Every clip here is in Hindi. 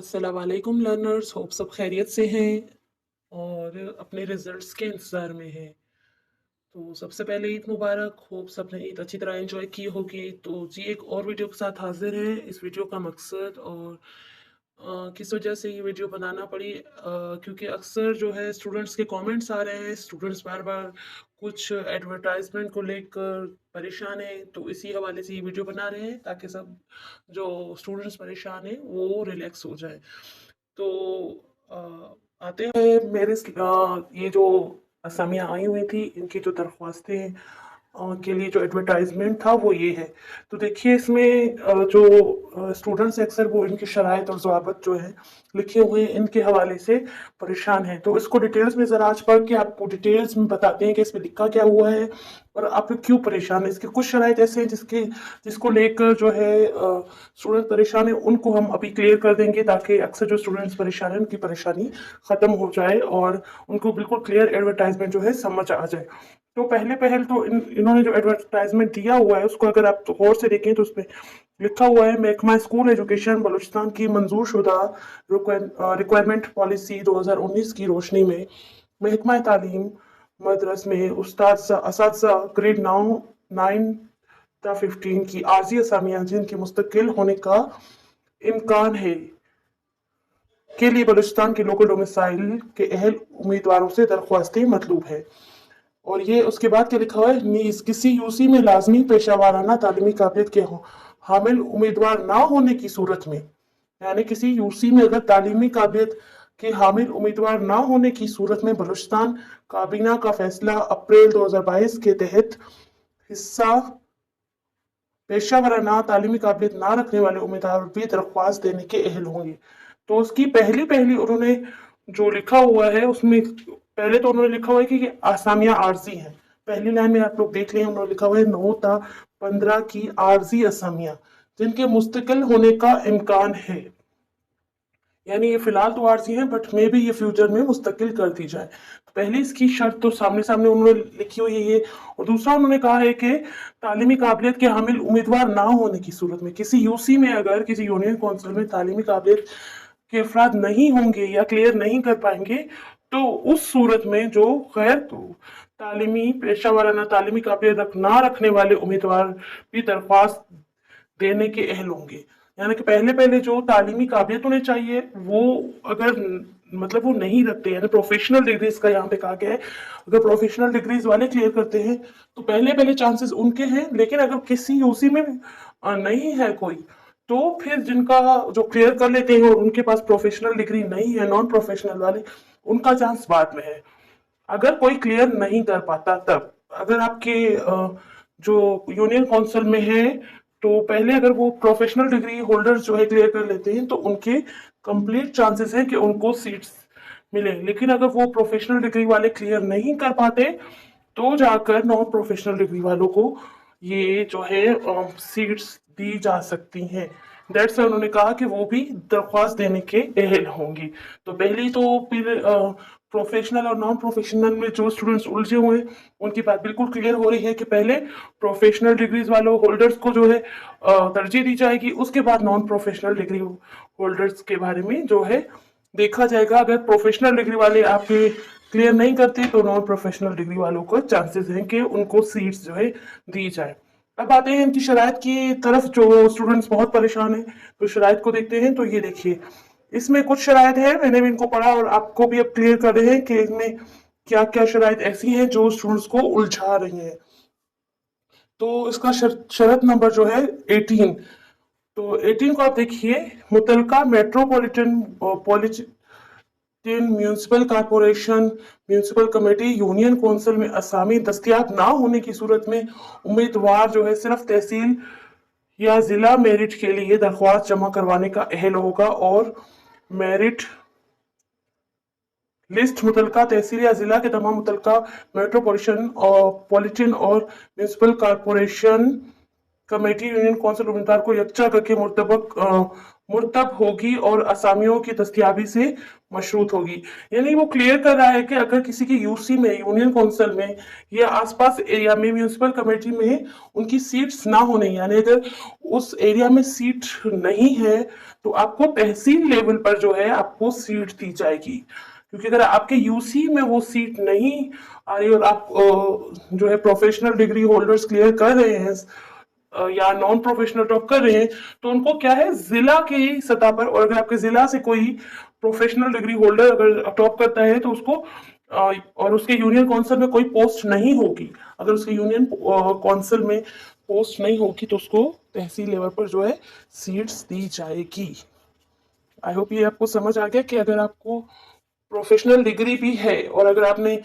अस्सलाम वालेकुम लर्नर्स, होप सब खैरियत से हैं और अपने रिजल्ट्स के इंतज़ार में हैं। तो सबसे पहले ईद मुबारक, होप सबने ईद अच्छी तरह एंजॉय की होगी। तो जी एक और वीडियो के साथ हाजिर हैं। इस वीडियो का मकसद और किस वजह से ये वीडियो बनाना पड़ी, क्योंकि अक्सर जो है स्टूडेंट्स के कमेंट्स आ रहे हैं, स्टूडेंट्स बार बार कुछ एडवर्टाइजमेंट को लेकर परेशान हैं, तो इसी हवाले से ये वीडियो बना रहे हैं ताकि सब जो स्टूडेंट्स परेशान हैं वो रिलैक्स हो जाए। तो आते हैं ये जो असामियाँ आई हुई थी, इनकी जो दरख्वास्तें के लिए जो एडवर्टाइजमेंट था वो ये है। तो देखिए इसमें जो स्टूडेंट्स अक्सर वो इनकी शराइत और ज़वाबित जो है लिखे हुए हैं, इनके हवाले से परेशान हैं। तो इसको डिटेल्स में ज़रा आज पढ़ के आपको डिटेल्स में बताते हैं कि इसमें लिखा क्या हुआ है और आप लोग क्यों परेशान हैं। इसके कुछ शराइत ऐसे हैं जिसको लेकर जो है स्टूडेंट परेशान है, उनको हम अभी क्लियर कर देंगे ताकि अक्सर जो स्टूडेंट्स परेशान हैं उनकी परेशानी ख़त्म हो जाए और उनको बिल्कुल क्लियर एडवर्टाइजमेंट जो है समझ आ जाए। तो पहले पहल तो इन्होंने जो एडवर्टाइजमेंट दिया हुआ है उसको अगर आप गौर से देखें तो उसमें लिखा हुआ है, महकमा स्कूल एजुकेशन बलूचिस्तान की मंजूर शुदा रिक्वायरमेंट पॉलिसी 2019 की रोशनी में महकमा तालीम मदरस में उस्ताद असातिज़ा ग्रेड 9 की आर्जी असामियाँ जिनके मुस्तकिल होने का इम्कान है के लिए बलूचिस्तान के लोकल डोमिसाइल के अहल उम्मीदवारों से दरख्वास्तें मतलूब है। और ये उसके बाद क्या लिखा हुआ है, नीज किसी यूसी में लाजमी पेशा वाराना तालीमी काबिलियत के हामिल उम्मीदवार ना होने की सूरत में, यानी किसी यूसी में अगर तालीमी काबिलियत के हामिल उम्मीदवार ना होने की सूरत में बलूचिस्तान काबीना का फैसला अप्रैल 2022 के तहत हिस्सा पेशा वाराना तालीमी काबिलियत ना रखने वाले उम्मीदवार भी दरख्वास्त देने के अहल होंगे। तो उसकी पहली पहली उन्होंने जो लिखा हुआ है उसमें पहले तो उन्होंने लिखा हुआ है कि आसामियां आर्जी हैं। पहली लाइन में आप लोग देख लें, उन्होंने लिखा हुआ है 9 ता 15 की आर्जी असामियां जिनके मुस्तकिल होने का इम्कान है, यानी ये फिलहाल तो आरजी है बट मे भी ये फ्यूचर में मुस्तकिल कर दी जाए। तो पहले इसकी शर्त तो सामने सामने उन्होंने लिखी हुई है ये। और दूसरा उन्होंने कहा है कि तालीमी काबिलियत के हामिल उम्मीदवार ना होने की सूरत में, किसी यूसी में अगर किसी यूनियन काउंसिल में तालीमी काबिलियत के अफराद नहीं होंगे या क्लियर नहीं कर पाएंगे, तो उस सूरत में जो गैर तो तालीमी पेशा वाराना तालीमी काबिलियत ना रखने वाले उम्मीदवार भी दरख्वास्त देने के अहल होंगे। यानी कि पहले पहले जो तालीमी काबिलियत उन्हें चाहिए वो अगर मतलब वो नहीं रखते, यानी प्रोफेशनल डिग्रीज का यहाँ पे कहा गया है, अगर प्रोफेशनल डिग्रीज वाले क्लियर करते हैं तो पहले पहले चांसेस उनके हैं। लेकिन अगर किसी यूसी में नहीं है कोई, तो फिर जिनका जो क्लियर कर लेते हैं और उनके पास प्रोफेशनल डिग्री नहीं है, नॉन प्रोफेशनल वाले, उनका चांस बाद में है। अगर कोई क्लियर नहीं कर पाता तब, अगर आपके जो यूनियन काउंसिल में है तो पहले अगर वो प्रोफेशनल डिग्री होल्डर्स जो है क्लियर कर लेते हैं तो उनके कंप्लीट चांसेस हैं कि उनको सीट्स मिले। लेकिन अगर वो प्रोफेशनल डिग्री वाले क्लियर नहीं कर पाते तो जाकर नॉन प्रोफेशनल डिग्री वालों को ये जो है सीट्स दी जा सकती हैं। दैट्स उन्होंने कहा कि वो भी दरख्वास्त देने के अहल होंगी। तो पहली तो फिर प्रोफेशनल और नॉन प्रोफेशनल में जो स्टूडेंट्स उलझे हुए हैं उनकी बात बिल्कुल क्लियर हो रही है कि पहले प्रोफेशनल डिग्रीज वालों होल्डर्स को जो है तरजीह दी जाएगी, उसके बाद नॉन प्रोफेशनल डिग्री होल्डर्स के बारे में जो है देखा जाएगा। अगर प्रोफेशनल डिग्री वाले आपके क्लियर नहीं करते तो नॉन प्रोफेशनल डिग्री वालों को चांसेस हैं कि उनको सीट्स जो है दी जाए। अब आते हैं इनकी शराइत की तरफ, जो स्टूडेंट्स बहुत परेशान हैं तो शराइत को देखते हैं। तो ये देखिए इसमें कुछ शराइत है, मैंने भी इनको पढ़ा और आपको भी अब क्लियर कर रहे हैं कि इसमें क्या क्या शराइत ऐसी हैं जो स्टूडेंट्स को उलझा रही हैं। तो इसका शरत नंबर जो है 18, तो 18 को आप देखिए, मुतलका metropolitan municipal corporation municipal committee union council में असामी दस्तियाब ना होने की सूरत में उम्मीदवार जो है सिर्फ तहसील या जिला मेरिट के लिए दरख्वास्त जमा करवाने का अहल होगा और मेरिट लिस्ट मुतलका तहसील या जिला के तमाम मुतलका मेट्रोपॉलिटन और municipal corporation committee union council उम्मीदवार को यकजा करके मुर्तब होगी और असामियों की दस्तियाबी से मशरूत होगी। यानी वो क्लियर कर रहा है कि अगर किसी की यूसी में, यूनियन काउंसिल में या आसपास एरिया में म्यूनिसिपल कमेटी में उनकी सीट्स ना होने, यानी अगर उस एरिया में सीट नहीं है तो आपको तहसील लेवल पर जो है आपको सीट दी जाएगी। क्योंकि अगर आपके यूसी में वो सीट नहीं आ रही और आप जो है प्रोफेशनल डिग्री होल्डर्स क्लियर कर रहे हैं या नॉन प्रोफेशनल टॉप कर रहे हैं, तो उनको क्या है, जिला की सतह पर, और अगर आपके जिला से कोई प्रोफेशनल डिग्री होल्डर अगर टॉप करता है तो उसको और उसके यूनियन काउंसिल में कोई पोस्ट नहीं होगी, अगर उसके यूनियन काउंसिल में पोस्ट नहीं होगी तो उसको तहसील लेवल पर जो है सीट्स दी जाएगी। आई होप ये आपको समझ आ गया कि अगर आपको प्रोफेशनल डिग्री भी है और अगर आपने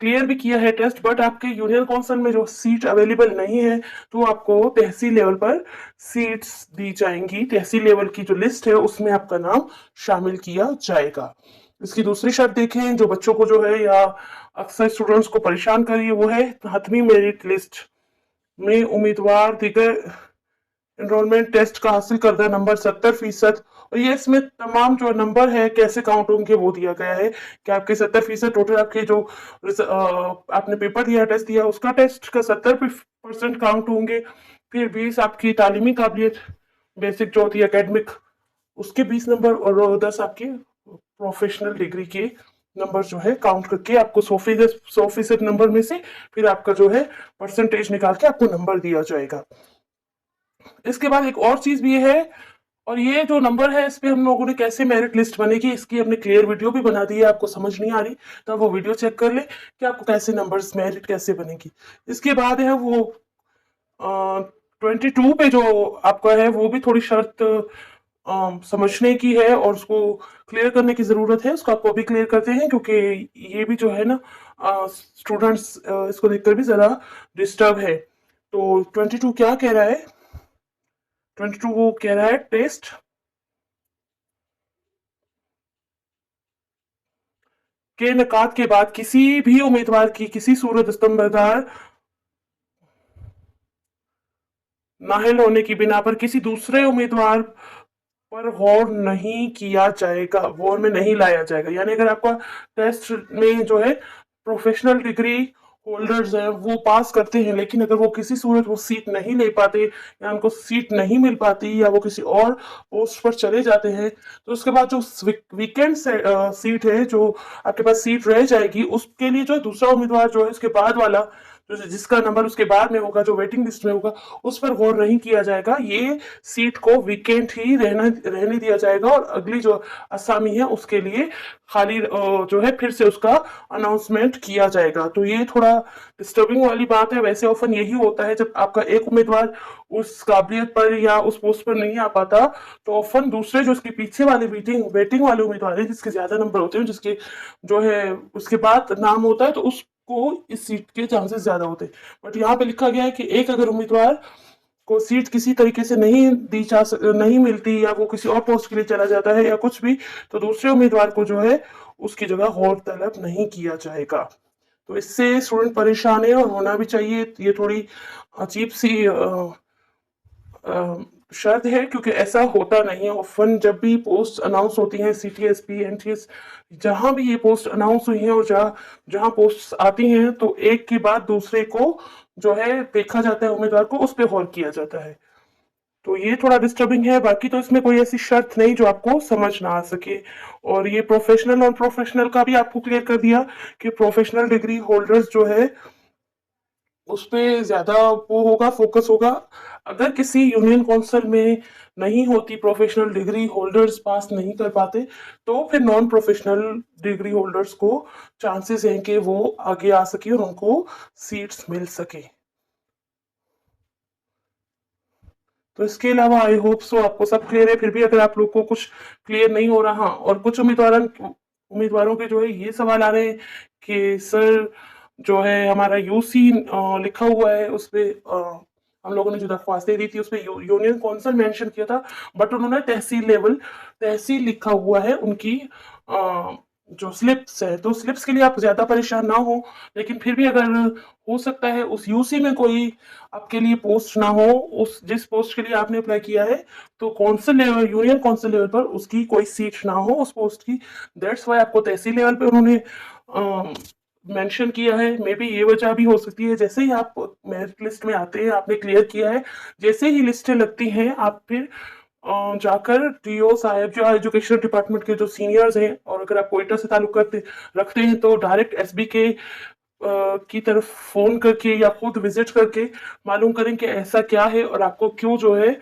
क्लियर भी किया है टेस्ट, बट आपके यूनियन काउंसिल में जो सीट अवेलेबल नहीं है तो आपको तहसील लेवल पर सीट्स दी जाएंगी। तहसील लेवल की जो लिस्ट है उसमें आपका नाम शामिल किया जाएगा। इसकी दूसरी शर्त देखें जो बच्चों को जो है या अक्सर स्टूडेंट्स को परेशान कर रही है, वो है हतमी मेरिट लिस्ट में उम्मीदवार दीगर एनरोलमेंट टेस्ट का हासिल करदा नंबर 70%, और ये इसमें तमाम जो नंबर है कैसे काउंट होंगे वो दिया गया है कि आपके 70% टोटल आपके जो आपने पेपर दिया, टेस्ट दिया, उसका टेस्ट का 70% काउंट होंगे। फिर 20 आपकी तालीमी काबिलियत बेसिक जो होती है एकेडमिक, उसके 20 नंबर, और 10 आपके प्रोफेशनल डिग्री के नंबर जो है काउंट करके आपको 100% नंबर में से फिर आपका जो है परसेंटेज निकाल के आपको नंबर दिया जाएगा। इसके बाद एक और चीज भी है, और ये जो नंबर है इस पे हम लोगों ने कैसे मेरिट लिस्ट बनेगी इसकी हमने क्लियर वीडियो भी बना दी है। आपको समझ नहीं आ रही तो वो वीडियो चेक कर ले कि आपको कैसे नंबर्स मेरिट कैसे बनेगी। इसके बाद है वो 22 पे जो आपका है वो भी थोड़ी शर्त समझने की है और उसको क्लियर करने की जरूरत है। उसको आपको अभी क्लियर करते हैं क्योंकि ये भी जो है ना स्टूडेंट्स इसको देखकर भी जरा डिस्टर्ब है। तो 22 क्या कह रहा है, 22 वो कह रहा है टेस्ट के इनेकाद के बाद किसी भी उम्मीदवार की किसी सूरत स्तंभदार नाहिल होने की बिना पर किसी दूसरे उम्मीदवार पर गौर नहीं किया जाएगा, गौर में नहीं लाया जाएगा। यानी अगर आपका टेस्ट में जो है प्रोफेशनल डिग्री होल्डर्स हैं वो पास करते हैं, लेकिन अगर वो किसी सूरत वो सीट नहीं ले पाते या उनको सीट नहीं मिल पाती या वो किसी और पोस्ट पर चले जाते हैं, तो उसके बाद जो वीकेंड सीट है जो आपके पास सीट रह जाएगी उसके लिए जो दूसरा उम्मीदवार जो है उसके बाद वाला जो जिसका नंबर उसके बाद में होगा, जो वेटिंग लिस्ट में होगा, उस पर गौर नहीं किया जाएगा। ये सीट को वीकेंड ही रहने दिया जाएगा और अगली जो असामी है उसके लिए खाली जो है फिर से उसका अनाउंसमेंट किया जाएगा। तो ये थोड़ा डिस्टर्बिंग वाली बात है। वैसे ऑफन यही होता है जब आपका एक उम्मीदवार उस काबिलियत पर या उस पोस्ट पर नहीं आ पाता तो ऑफन दूसरे जो उसके पीछे वाले वेटिंग वाले उम्मीदवार हैं जिसके ज्यादा नंबर होते हैं, जिसके जो है उसके बाद नाम होता है, तो उस को इस सीट के चांसेस ज्यादा होते हैं। बट यहाँ पे लिखा गया है कि एक अगर उम्मीदवार को सीट किसी तरीके से नहीं मिलती या वो किसी और पोस्ट के लिए चला जाता है या कुछ भी, तो दूसरे उम्मीदवार को जो है उसकी जगह गौर तलब नहीं किया जाएगा। तो इससे स्टूडेंट परेशान है और होना भी चाहिए। ये थोड़ी अजीब सी शर्त है क्योंकि ऐसा होता नहीं है ऑफन। जब भी पोस्ट अनाउंस होती हैं सीटीएसपी एनटीएस जहां भी ये पोस्ट अनाउंस हुई हैं और जहां पोस्ट आती हैं तो एक के बाद दूसरे को जो है देखा जाता है, उम्मीदवार को उस पर गौर किया जाता है। तो ये थोड़ा डिस्टर्बिंग है। बाकी तो इसमें कोई ऐसी शर्त नहीं जो आपको समझ ना आ सके। और ये प्रोफेशनल नॉन प्रोफेशनल का भी आपको क्लियर कर दिया कि प्रोफेशनल डिग्री होल्डर्स जो है उस पर ज्यादा वो होगा, फोकस होगा। अगर किसी यूनियन काउंसिल में नहीं होती, प्रोफेशनल डिग्री होल्डर्स पास नहीं कर पाते, तो फिर नॉन प्रोफेशनल डिग्री होल्डर्स को चांसेस हैं कि वो आगे आ सके और उनको सीट्स मिल सके। तो इसके अलावा आई होप सो आपको सब क्लियर है। फिर भी अगर आप लोग को कुछ क्लियर नहीं हो रहा और कुछ उम्मीदवारों के जो है ये सवाल आ रहे हैं कि सर जो है हमारा यूसी लिखा हुआ है उस पे हम लोगों ने जो दरख्वास्तें दी थी उस पे यूनियन काउंसिल मेंशन किया था, बट उन्होंने तहसील लिखा हुआ है उनकी जो स्लिप्स है, तो स्लिप्स के लिए आप ज़्यादा परेशान ना हो, लेकिन फिर भी अगर हो सकता है उस यूसी में कोई आपके लिए पोस्ट ना हो, उस जिस पोस्ट के लिए आपने अप्लाई किया है, तो council level, union council level पर उसकी कोई सीट ना हो उस पोस्ट की, दैट्स वाई आपको तहसील लेवल पे उन्होंने मेंशन किया है। मे बी ये वजह भी हो सकती है, जैसे ही आप मेरिट लिस्ट में आते हैं, आपने क्लियर किया है, जैसे ही लिस्टें लगती हैं, आप फिर जाकर डीओ साहब जो एजुकेशन डिपार्टमेंट के जो सीनियर्स हैं, और अगर आप कोयटा से ताल्लुक करते रखते हैं तो डायरेक्ट एसबी के की तरफ फोन करके या खुद विजिट करके मालूम करें कि ऐसा क्या है और आपको क्यों जो है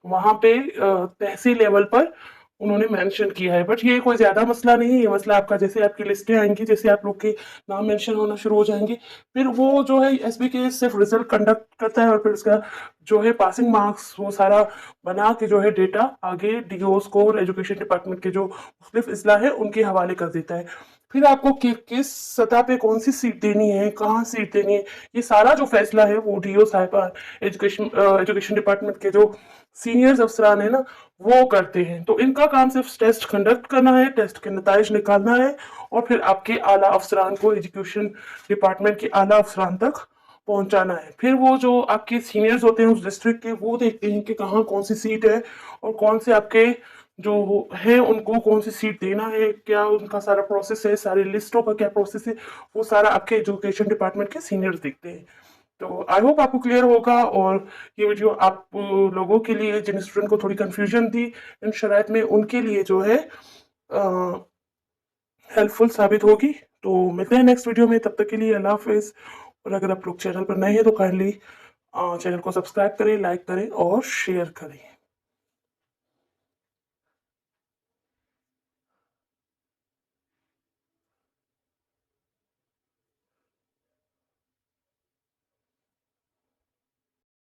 वहां पे तहसील लेवल पर उन्होंने मेंशन किया है। बट ये कोई ज्यादा मसला नहीं है, ये मसला आपका जैसे आपकी लिस्टें आएंगी, जैसे आप लोग के नाम मेंशन होना शुरू हो जाएंगे, फिर वो जो है एसबी के सिर्फ रिजल्ट कंडक्ट करता है और फिर उसका जो है पासिंग मार्क्स वो सारा बना के जो है डेटा आगे डीओस को और एजुकेशन डिपार्टमेंट के जो मुख्तलिफ अजला है उनके हवाले कर देता है। फिर आपको किस सतह पे कौन सी सीट देनी है, कहाँ सीट देनी है, ये सारा जो फैसला है वो डीओ साहिबान, एजुकेशन डिपार्टमेंट के जो सीनियर्स अफसरान है ना, वो करते हैं। तो इनका काम सिर्फ टेस्ट कंडक्ट करना है, टेस्ट के नताइज निकालना है, और फिर आपके आला अफसरान को, एजुकेशन डिपार्टमेंट के आला अफसरान तक पहुंचाना है। फिर वो जो आपके सीनियर्स होते हैं उस डिस्ट्रिक्ट के, वो देखते हैं कि कहाँ कौन सी सीट है और कौन से आपके जो है उनको कौन सी सीट देना है, क्या उनका सारा प्रोसेस है, सारी लिस्टों का क्या प्रोसेस है, वो सारा आपके एजुकेशन डिपार्टमेंट के सीनियर्स देखते हैं। तो आई होप आपको क्लियर होगा, और ये वीडियो आप लोगों के लिए जिन स्टूडेंट को थोड़ी कंफ्यूजन थी इन शराइत में, उनके लिए जो है हेल्पफुल साबित होगी। तो मिलते हैं नेक्स्ट वीडियो में, तब तक के लिए अल्लाह हाफिज़। और अगर आप लोग चैनल पर नए हैं तो काइंडली चैनल को सब्सक्राइब करें, लाइक करें और शेयर करें।